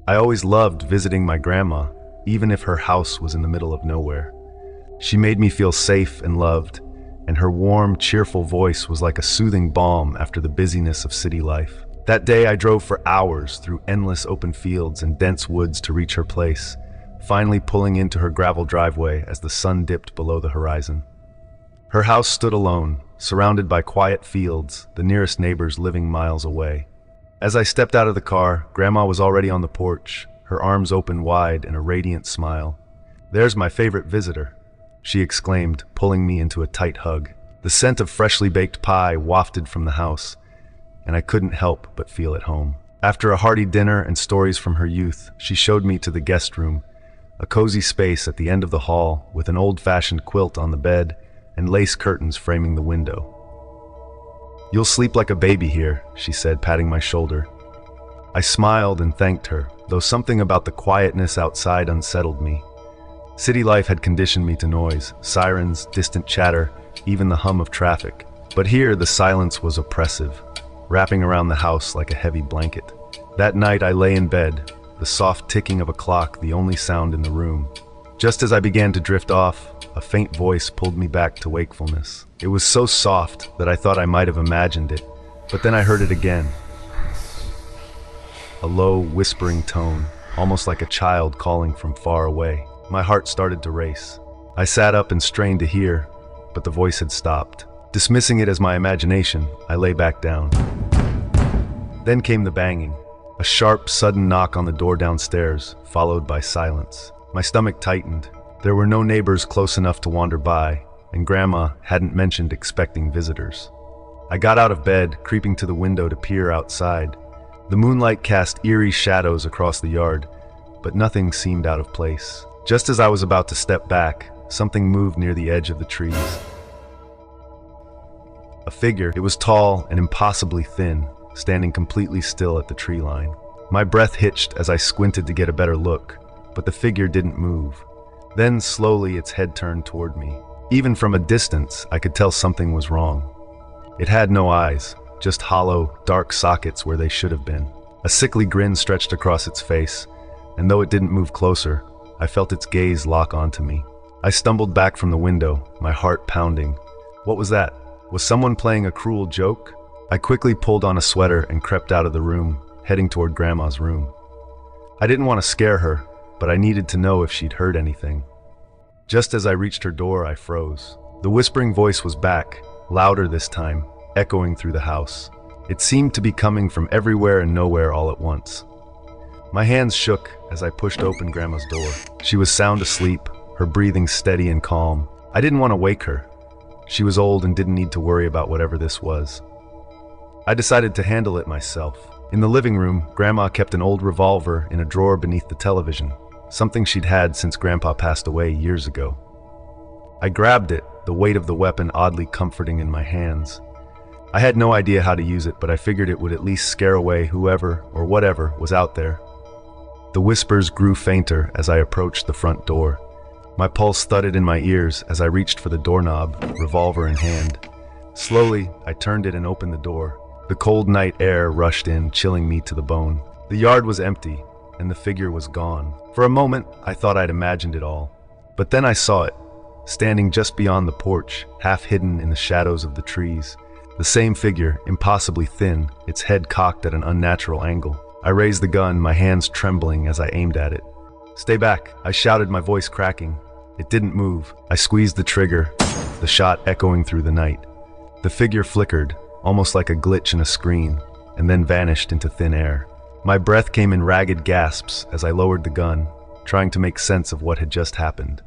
I always loved visiting my grandma, even if her house was in the middle of nowhere. She made me feel safe and loved, and her warm, cheerful voice was like a soothing balm after the busyness of city life. That day I drove for hours through endless open fields and dense woods to reach her place, finally pulling into her gravel driveway as the sun dipped below the horizon. Her house stood alone, surrounded by quiet fields, the nearest neighbors living miles away. As I stepped out of the car, Grandma was already on the porch, her arms open wide in a radiant smile. "There's my favorite visitor," she exclaimed, pulling me into a tight hug. The scent of freshly baked pie wafted from the house, and I couldn't help but feel at home. After a hearty dinner and stories from her youth, she showed me to the guest room, a cozy space at the end of the hall with an old-fashioned quilt on the bed and lace curtains framing the window. "You'll sleep like a baby here," she said, patting my shoulder. I smiled and thanked her, though something about the quietness outside unsettled me. City life had conditioned me to noise, sirens, distant chatter, even the hum of traffic. But here the silence was oppressive, wrapping around the house like a heavy blanket. That night I lay in bed, the soft ticking of a clock the only sound in the room. Just as I began to drift off, a faint voice pulled me back to wakefulness. It was so soft that I thought I might have imagined it, but then I heard it again. A low, whispering tone, almost like a child calling from far away. My heart started to race. I sat up and strained to hear, but the voice had stopped. Dismissing it as my imagination, I lay back down. Then came the banging, a sharp, sudden knock on the door downstairs, followed by silence. My stomach tightened. There were no neighbors close enough to wander by, and Grandma hadn't mentioned expecting visitors. I got out of bed, creeping to the window to peer outside. The moonlight cast eerie shadows across the yard, but nothing seemed out of place. Just as I was about to step back, something moved near the edge of the trees. A figure. It was tall and impossibly thin, standing completely still at the tree line. My breath hitched as I squinted to get a better look, but the figure didn't move. Then slowly its head turned toward me. Even from a distance, I could tell something was wrong. It had no eyes, just hollow, dark sockets where they should have been. A sickly grin stretched across its face, and though it didn't move closer, I felt its gaze lock onto me. I stumbled back from the window, my heart pounding. What was that? Was someone playing a cruel joke? I quickly pulled on a sweater and crept out of the room, heading toward Grandma's room. I didn't want to scare her, but I needed to know if she'd heard anything. Just as I reached her door, I froze. The whispering voice was back, louder this time, echoing through the house. It seemed to be coming from everywhere and nowhere all at once. My hands shook as I pushed open Grandma's door. She was sound asleep, her breathing steady and calm. I didn't want to wake her. She was old and didn't need to worry about whatever this was. I decided to handle it myself. In the living room, Grandma kept an old revolver in a drawer beneath the television, something she'd had since Grandpa passed away years ago. I grabbed it, the weight of the weapon oddly comforting in my hands. I had no idea how to use it, but I figured it would at least scare away whoever or whatever was out there. The whispers grew fainter as I approached the front door. My pulse thudded in my ears as I reached for the doorknob, revolver in hand. Slowly, I turned it and opened the door. The cold night air rushed in, chilling me to the bone. The yard was empty, and the figure was gone. For a moment, I thought I'd imagined it all. But then I saw it, standing just beyond the porch, half hidden in the shadows of the trees. The same figure, impossibly thin, its head cocked at an unnatural angle. I raised the gun, my hands trembling as I aimed at it. "Stay back," I shouted, my voice cracking. It didn't move. I squeezed the trigger, the shot echoing through the night. The figure flickered, almost like a glitch in a screen, and then vanished into thin air. My breath came in ragged gasps as I lowered the gun, trying to make sense of what had just happened.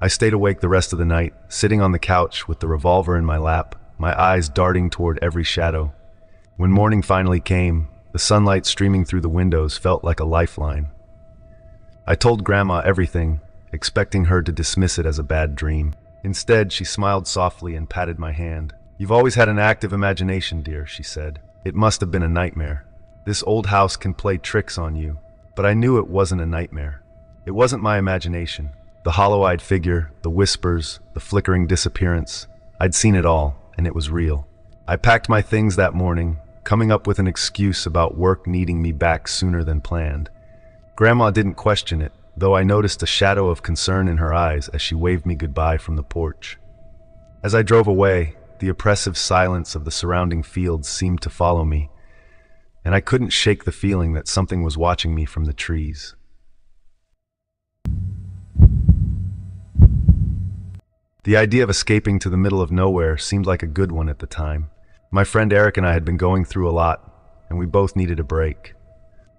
I stayed awake the rest of the night, sitting on the couch with the revolver in my lap, my eyes darting toward every shadow. When morning finally came, the sunlight streaming through the windows felt like a lifeline. I told Grandma everything, expecting her to dismiss it as a bad dream. Instead, she smiled softly and patted my hand. "You've always had an active imagination, dear," she said. "It must have been a nightmare. This old house can play tricks on you." But I knew it wasn't a nightmare. It wasn't my imagination. The hollow-eyed figure, the whispers, the flickering disappearance. I'd seen it all, and it was real. I packed my things that morning, coming up with an excuse about work needing me back sooner than planned. Grandma didn't question it, though I noticed a shadow of concern in her eyes as she waved me goodbye from the porch. As I drove away, the oppressive silence of the surrounding fields seemed to follow me, and I couldn't shake the feeling that something was watching me from the trees. The idea of escaping to the middle of nowhere seemed like a good one at the time. My friend Eric and I had been going through a lot, and we both needed a break.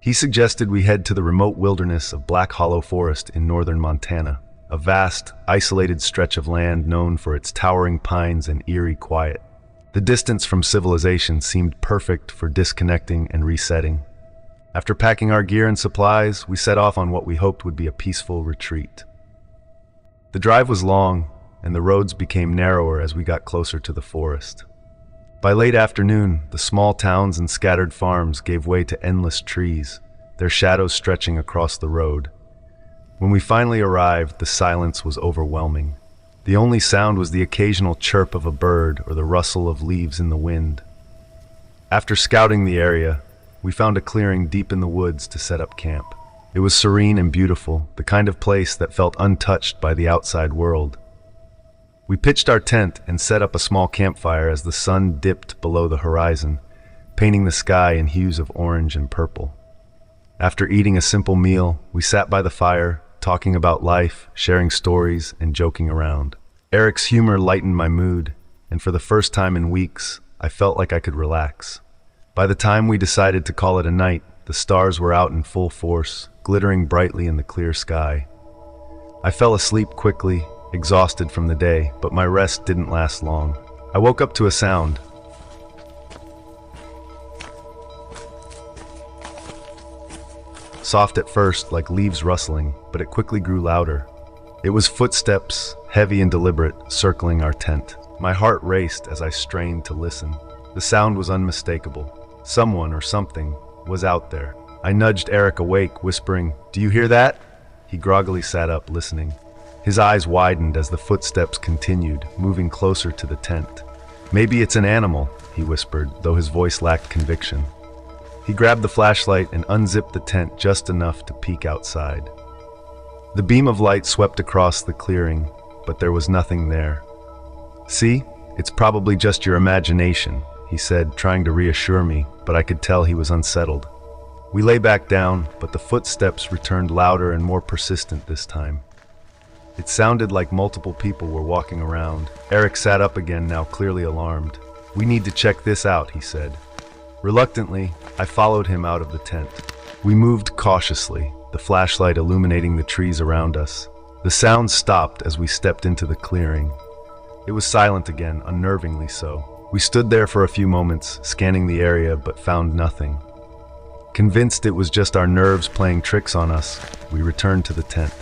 He suggested we head to the remote wilderness of Black Hollow Forest in northern Montana, a vast, isolated stretch of land known for its towering pines and eerie quiet. The distance from civilization seemed perfect for disconnecting and resetting. After packing our gear and supplies, we set off on what we hoped would be a peaceful retreat. The drive was long, and the roads became narrower as we got closer to the forest. By late afternoon, the small towns and scattered farms gave way to endless trees, their shadows stretching across the road. When we finally arrived, the silence was overwhelming. The only sound was the occasional chirp of a bird or the rustle of leaves in the wind. After scouting the area, we found a clearing deep in the woods to set up camp. It was serene and beautiful, the kind of place that felt untouched by the outside world. We pitched our tent and set up a small campfire as the sun dipped below the horizon, painting the sky in hues of orange and purple. After eating a simple meal, we sat by the fire, talking about life, sharing stories, and joking around. Eric's humor lightened my mood, and for the first time in weeks, I felt like I could relax. By the time we decided to call it a night, the stars were out in full force, glittering brightly in the clear sky. I fell asleep quickly, exhausted from the day, but my rest didn't last long. I woke up to a sound. Soft at first, like leaves rustling, but it quickly grew louder. It was footsteps, heavy and deliberate, circling our tent. My heart raced as I strained to listen. The sound was unmistakable. Someone or something was out there. I nudged Eric awake, whispering, "Do you hear that?" He groggily sat up, listening. His eyes widened as the footsteps continued, moving closer to the tent. "Maybe it's an animal," he whispered, though his voice lacked conviction. He grabbed the flashlight and unzipped the tent just enough to peek outside. The beam of light swept across the clearing, but there was nothing there. "See? It's probably just your imagination," he said, trying to reassure me, but I could tell he was unsettled. We lay back down, but the footsteps returned louder and more persistent this time. It sounded like multiple people were walking around. Eric sat up again, now clearly alarmed. "We need to check this out," he said. Reluctantly, I followed him out of the tent. We moved cautiously, the flashlight illuminating the trees around us. The sound stopped as we stepped into the clearing. It was silent again, unnervingly so. We stood there for a few moments, scanning the area, but found nothing. Convinced it was just our nerves playing tricks on us, we returned to the tent.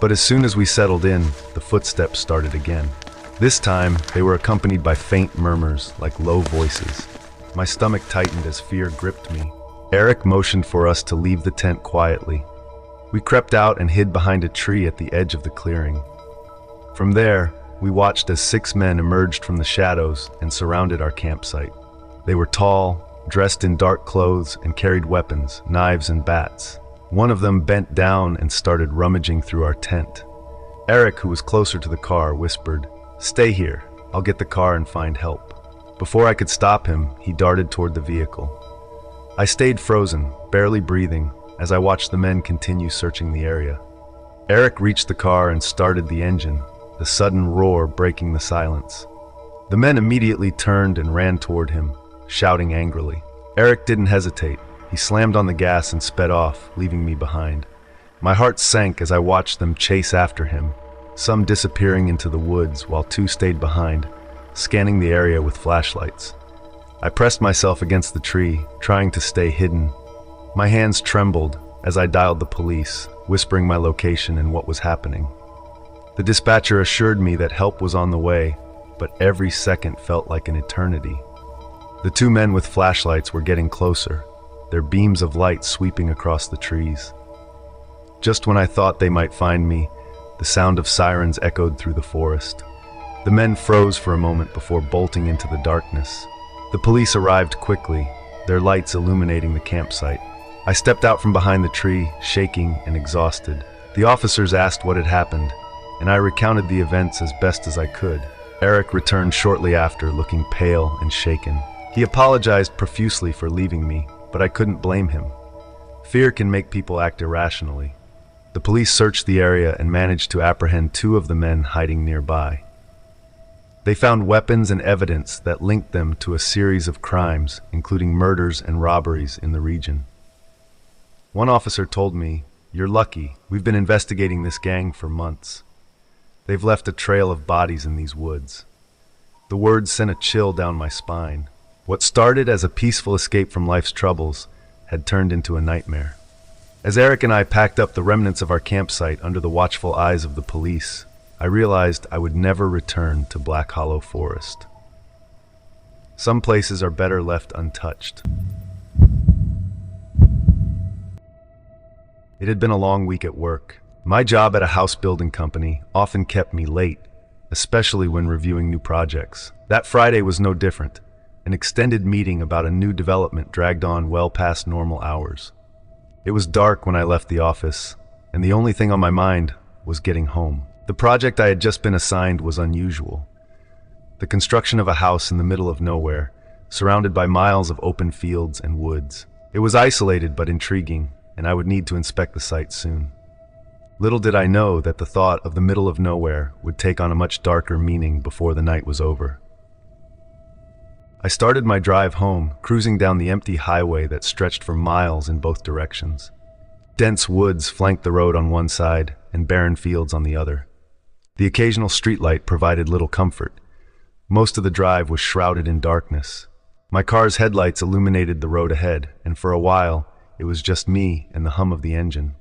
But as soon as we settled in, the footsteps started again. This time, they were accompanied by faint murmurs, like low voices. My stomach tightened as fear gripped me. Eric motioned for us to leave the tent quietly. We crept out and hid behind a tree at the edge of the clearing. From there, we watched as 6 men emerged from the shadows and surrounded our campsite. They were tall, dressed in dark clothes, and carried weapons, knives and bats. One of them bent down and started rummaging through our tent. Eric, who was closer to the car, whispered, "Stay here. I'll get the car and find help." Before I could stop him, he darted toward the vehicle. I stayed frozen, barely breathing, as I watched the men continue searching the area. Eric reached the car and started the engine, the sudden roar breaking the silence. The men immediately turned and ran toward him, shouting angrily. Eric didn't hesitate. He slammed on the gas and sped off, leaving me behind. My heart sank as I watched them chase after him, some disappearing into the woods while 2 stayed behind, scanning the area with flashlights. I pressed myself against the tree, trying to stay hidden. My hands trembled as I dialed the police, whispering my location and what was happening. The dispatcher assured me that help was on the way, but every second felt like an eternity. The 2 men with flashlights were getting closer, their beams of light sweeping across the trees. Just when I thought they might find me, the sound of sirens echoed through the forest. The men froze for a moment before bolting into the darkness. The police arrived quickly, their lights illuminating the campsite. I stepped out from behind the tree, shaking and exhausted. The officers asked what had happened, and I recounted the events as best as I could. Eric returned shortly after, looking pale and shaken. He apologized profusely for leaving me, but I couldn't blame him. Fear can make people act irrationally. The police searched the area and managed to apprehend 2 of the men hiding nearby. They found weapons and evidence that linked them to a series of crimes, including murders and robberies in the region. One officer told me, "You're lucky. We've been investigating this gang for months. They've left a trail of bodies in these woods." The words sent a chill down my spine. What started as a peaceful escape from life's troubles had turned into a nightmare. As Eric and I packed up the remnants of our campsite under the watchful eyes of the police, I realized I would never return to Black Hollow Forest. Some places are better left untouched. It had been a long week at work. My job at a house building company often kept me late, especially when reviewing new projects. That Friday was no different. An extended meeting about a new development dragged on well past normal hours. It was dark when I left the office, and the only thing on my mind was getting home. The project I had just been assigned was unusual. The construction of a house in the middle of nowhere, surrounded by miles of open fields and woods. It was isolated but intriguing, and I would need to inspect the site soon. Little did I know that the thought of the middle of nowhere would take on a much darker meaning before the night was over. I started my drive home, cruising down the empty highway that stretched for miles in both directions. Dense woods flanked the road on one side and barren fields on the other. The occasional streetlight provided little comfort. Most of the drive was shrouded in darkness. My car's headlights illuminated the road ahead, and for a while, it was just me and the hum of the engine.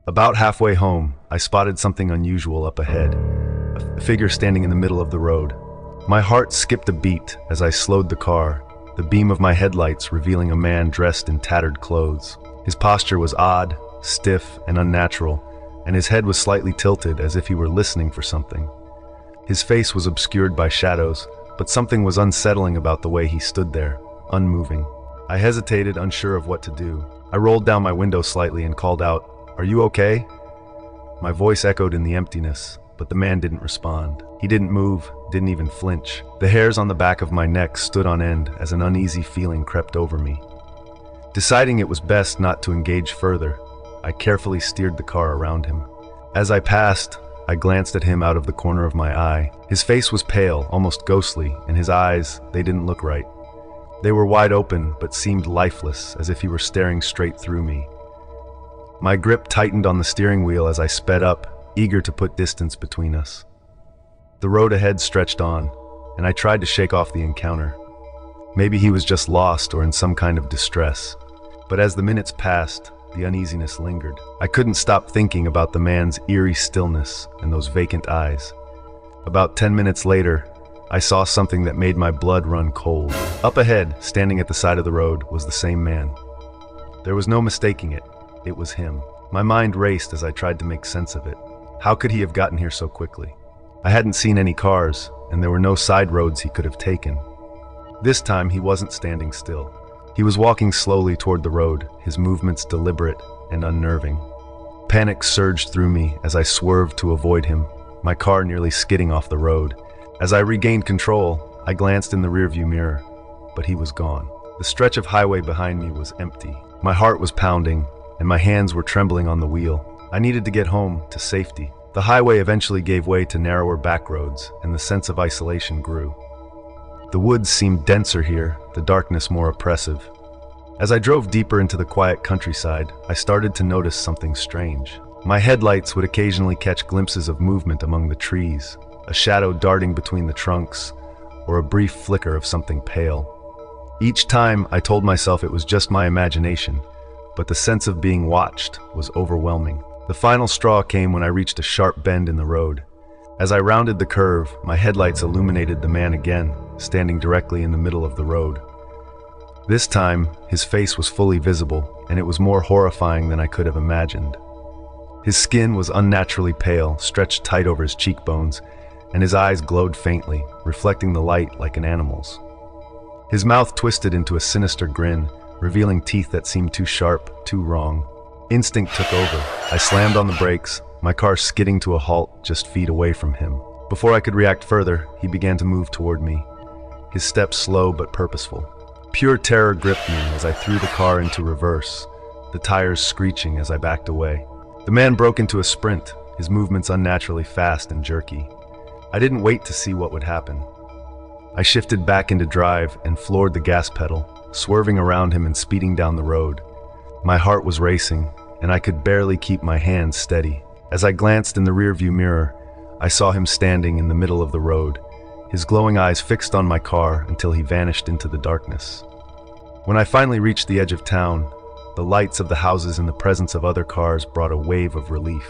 About halfway home, I spotted something unusual up ahead, a figure standing in the middle of the road. My heart skipped a beat as I slowed the car, the beam of my headlights revealing a man dressed in tattered clothes. His posture was odd, stiff, and unnatural, and his head was slightly tilted as if he were listening for something. His face was obscured by shadows, but something was unsettling about the way he stood there, unmoving. I hesitated, unsure of what to do. I rolled down my window slightly and called out, "Are you okay?" My voice echoed in the emptiness, but the man didn't respond. He didn't move, didn't even flinch. The hairs on the back of my neck stood on end as an uneasy feeling crept over me. Deciding it was best not to engage further, I carefully steered the car around him. As I passed, I glanced at him out of the corner of my eye. His face was pale, almost ghostly, and his eyes, they didn't look right. They were wide open, but seemed lifeless, as if he were staring straight through me. My grip tightened on the steering wheel as I sped up, eager to put distance between us. The road ahead stretched on, and I tried to shake off the encounter. Maybe he was just lost or in some kind of distress. But as the minutes passed, the uneasiness lingered. I couldn't stop thinking about the man's eerie stillness and those vacant eyes. About 10 minutes later, I saw something that made my blood run cold. Up ahead, standing at the side of the road, was the same man. There was no mistaking it. It was him. My mind raced as I tried to make sense of it. How could he have gotten here so quickly? I hadn't seen any cars, and there were no side roads he could have taken. This time, he wasn't standing still. He was walking slowly toward the road, his movements deliberate and unnerving. Panic surged through me as I swerved to avoid him, my car nearly skidding off the road. As I regained control, I glanced in the rearview mirror, but he was gone. The stretch of highway behind me was empty. My heart was pounding, and my hands were trembling on the wheel. I needed to get home, to safety. The highway eventually gave way to narrower back roads, and the sense of isolation grew. The woods seemed denser here, the darkness more oppressive. As I drove deeper into the quiet countryside, I started to notice something strange. My headlights would occasionally catch glimpses of movement among the trees, a shadow darting between the trunks, or a brief flicker of something pale. Each time, I told myself it was just my imagination, but the sense of being watched was overwhelming. The final straw came when I reached a sharp bend in the road. As I rounded the curve, my headlights illuminated the man again, standing directly in the middle of the road. This time, his face was fully visible, and it was more horrifying than I could have imagined. His skin was unnaturally pale, stretched tight over his cheekbones, and his eyes glowed faintly, reflecting the light like an animal's. His mouth twisted into a sinister grin, revealing teeth that seemed too sharp, too wrong. Instinct took over. I slammed on the brakes, my car skidding to a halt just feet away from him. Before I could react further, he began to move toward me, his steps slow but purposeful. Pure terror gripped me as I threw the car into reverse, the tires screeching as I backed away. The man broke into a sprint, his movements unnaturally fast and jerky. I didn't wait to see what would happen. I shifted back into drive and floored the gas pedal, swerving around him and speeding down the road. My heart was racing, and I could barely keep my hands steady. As I glanced in the rearview mirror, I saw him standing in the middle of the road, his glowing eyes fixed on my car until he vanished into the darkness. When I finally reached the edge of town, the lights of the houses and the presence of other cars brought a wave of relief.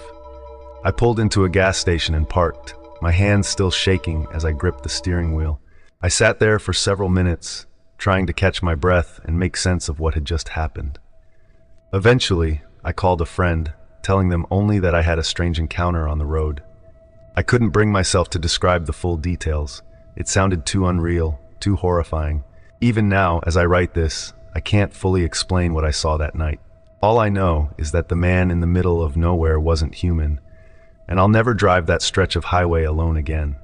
I pulled into a gas station and parked, my hands still shaking as I gripped the steering wheel. I sat there for several minutes, trying to catch my breath and make sense of what had just happened. Eventually, I called a friend, telling them only that I had a strange encounter on the road. I couldn't bring myself to describe the full details. It sounded too unreal, too horrifying. Even now, as I write this, I can't fully explain what I saw that night. All I know is that the man in the middle of nowhere wasn't human, and I'll never drive that stretch of highway alone again.